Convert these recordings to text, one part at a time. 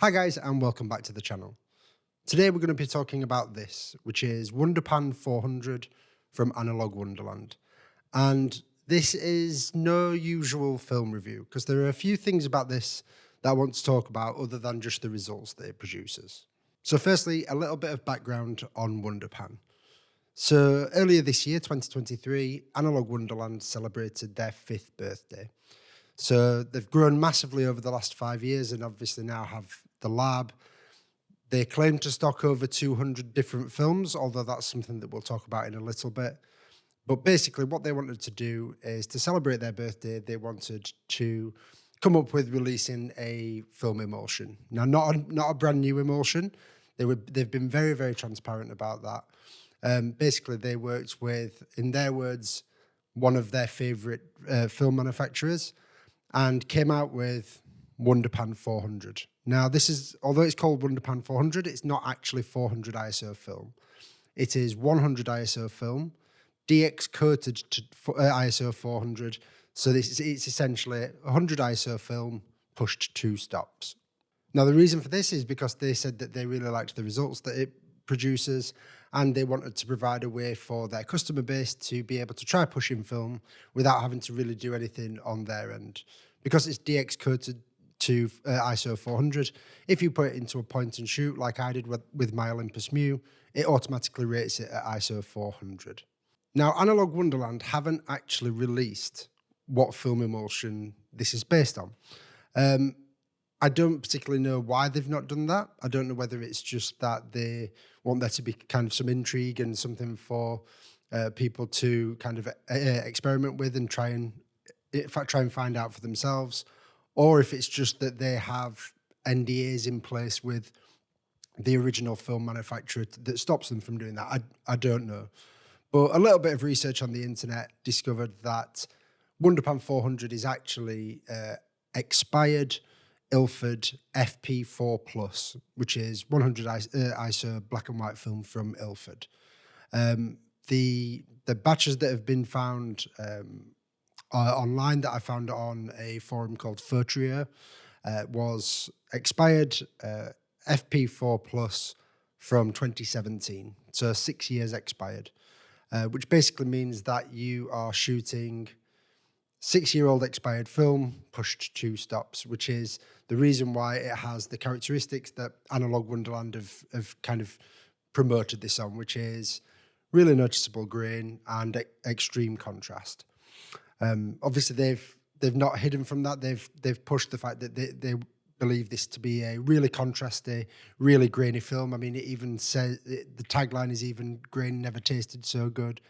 Hi guys and welcome back to the channel. Today we're going to be talking about this, which is Wonderpan 400 from Analogue Wonderland. And this is no usual film review because there are a few things about this that I want to talk about other than just the results that it produces. So firstly, a little bit of background on Wonderpan. So earlier this year, 2023, Analogue Wonderland celebrated their 5th birthday. So they've grown massively over the last 5 years and obviously now have the lab. They claim to stock over 200 different films, although that's something that we'll talk about in a little bit. But basically what they wanted to do is to celebrate their birthday, they wanted to come up with releasing a film emulsion. Now, not a brand new emulsion. They've been very, very transparent about that. Basically, they worked with, in their words, one of their favorite film manufacturers and came out with Wonderpan 400. Now, this is, although it's called Wonderpan 400, it's not actually 400 ISO film. It is 100 ISO film, DX coated to ISO 400. So it's essentially 100 ISO film pushed 2 stops. Now, the reason for this is because they said that they really liked the results that it produces and they wanted to provide a way for their customer base to be able to try pushing film without having to really do anything on their end. Because it's DX coated to ISO 400, if you put it into a point and shoot like I did with my Olympus Mu, it automatically rates it at ISO 400. Now, Analogue Wonderland haven't actually released what film emulsion this is based on. I don't particularly know why they've not done that. I don't know whether it's just that they want there to be kind of some intrigue and something for people to kind of experiment with and try and find out for themselves, or if it's just that they have NDAs in place with the original film manufacturer that stops them from doing that. I don't know. But a little bit of research on the internet discovered that Wonderpan 400 is actually expired Ilford FP4 Plus, which is 100 ISO black and white film from Ilford. The batches that have been found online that I found on a forum called Furtrier was expired FP4 Plus from 2017, so 6 years expired, which basically means that you are shooting 6-year-old expired film pushed 2 stops, which is the reason why it has the characteristics that Analogue Wonderland have kind of promoted this on, which is really noticeable grain and extreme contrast. Obviously, they've not hidden from that. They've pushed the fact that they believe this to be a really contrasty, really grainy film. I mean, it even says the tagline is even "Grain never tasted so good."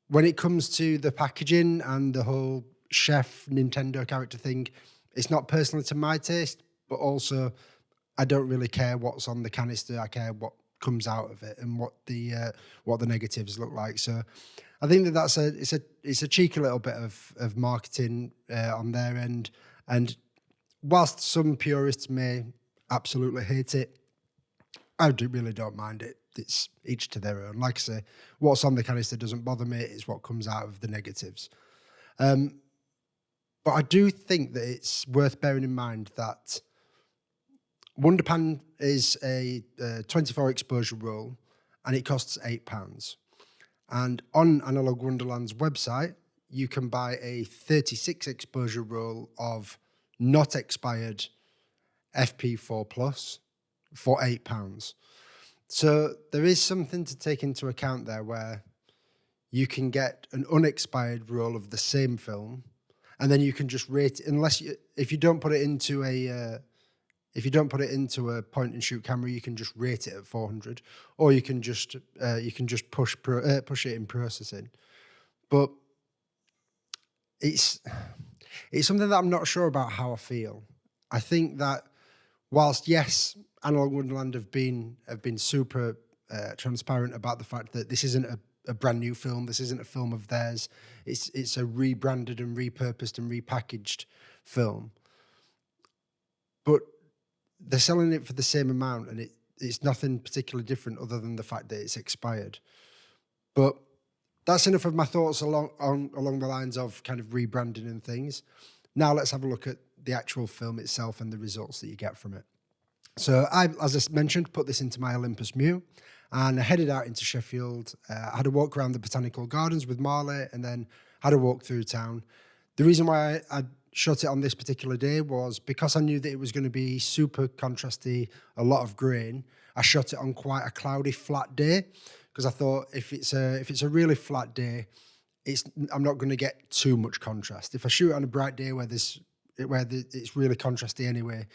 When it comes to the packaging and the whole chef Nintendo character thing, it's not personally to my taste, but also I don't really care what's on the canister. I care what comes out of it and what the negatives look like. So I think that it's a cheeky little bit of marketing on their end. And whilst some purists may absolutely hate it, I really don't mind it. It's each to their own. Like I say, what's on the canister doesn't bother me. It's what comes out of the negatives. But I do think that it's worth bearing in mind that Wonderpan is a 24 exposure roll and it costs £8. And on Analogue Wonderland's website, you can buy a 36 exposure roll of not expired FP4 Plus for £8. So there is something to take into account there where you can get an unexpired roll of the same film and then you can just rate it, if you don't put it into a point and shoot camera, you can just rate it at 400, or you can just push it in processing. But it's something that I'm not sure about how I feel. I think that whilst yes, Analogue Wonderland have been super transparent about the fact that this isn't a brand new film, this isn't a film of theirs. It's a rebranded and repurposed and repackaged film, but they're selling it for the same amount, and it's nothing particularly different other than the fact that it's expired. But that's enough of my thoughts along the lines of kind of rebranding and things. Now let's have a look at the actual film itself and the results that you get from it. So I, as I mentioned, put this into my Olympus Mew and I headed out into Sheffield. I had a walk around the Botanical Gardens with Marley and then had a walk through town. The reason why I shot it on this particular day was because I knew that it was going to be super contrasty, a lot of grain. I shot it on quite a cloudy, flat day because I thought if it's a really flat day, I'm not going to get too much contrast. If I shoot it on a bright day where it's really contrasty anyway,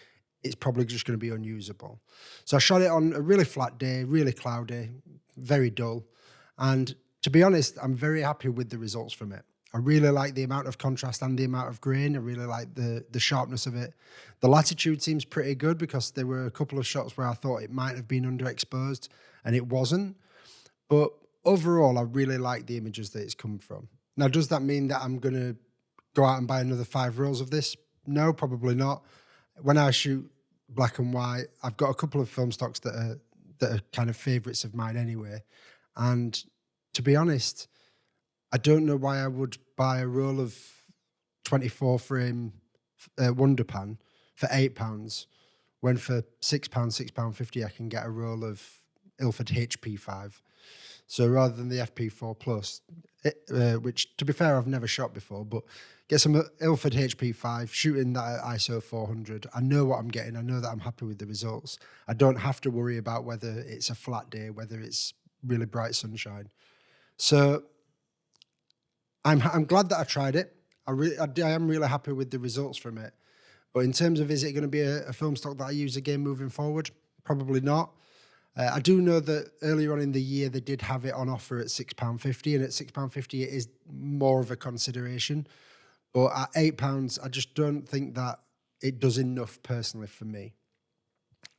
it's probably just going to be unusable. So I shot it on a really flat day, really cloudy, very dull. And to be honest, I'm very happy with the results from it. I really like the amount of contrast and the amount of grain. I really like the sharpness of it. The latitude seems pretty good because there were a couple of shots where I thought it might have been underexposed and it wasn't. But overall, I really like the images that it's come from. Now, does that mean that I'm going to go out and buy another 5 rolls of this? No, probably not. When I shoot black and white, I've got a couple of film stocks that are kind of favourites of mine anyway. And to be honest, I don't know why I would buy a roll of 24 frame Wonderpan for £8 when for £6, £6.50 I can get a roll of Ilford HP5. So rather than the FP4 Plus, which to be fair I've never shot before, but get some Ilford HP5, shooting that at ISO 400. I know what I'm getting. I know that I'm happy with the results. I don't have to worry about whether it's a flat day, whether it's really bright sunshine. So I'm glad that I tried it. I am really happy with the results from it. But in terms of is it going to be a film stock that I use again moving forward? Probably not. I do know that earlier on in the year they did have it on offer at £6.50, and at £6.50 it is more of a consideration. But at £8, I just don't think that it does enough personally for me.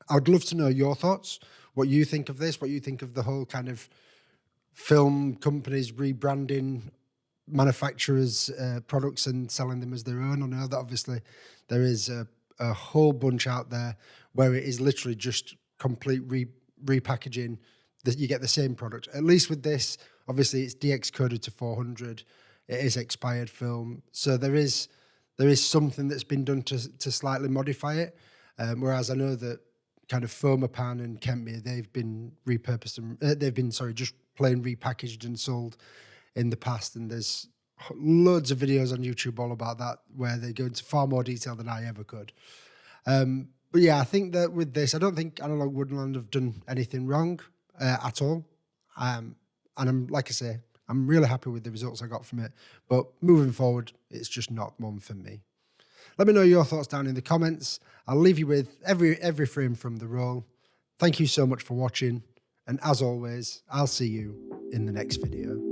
I would love to know your thoughts, what you think of this, what you think of the whole kind of film companies rebranding manufacturers' products and selling them as their own. I know that obviously there is a whole bunch out there where it is literally just complete repackaging, that you get the same product. At least with this, obviously it's DX coded to 400. It is expired film, so there is something that's been done to slightly modify it. Whereas I know that kind of Wonderpan and Kentmere, they've been repurposed and just plain repackaged and sold in the past. And there's loads of videos on YouTube all about that where they go into far more detail than I ever could. But yeah, I think that with this, I don't think Analogue Wonderland have done anything wrong at all. And I'm, like I say, I'm really happy with the results I got from it. But moving forward, it's just not one for me. Let me know your thoughts down in the comments. I'll leave you with every frame from the roll. Thank you so much for watching. And as always, I'll see you in the next video.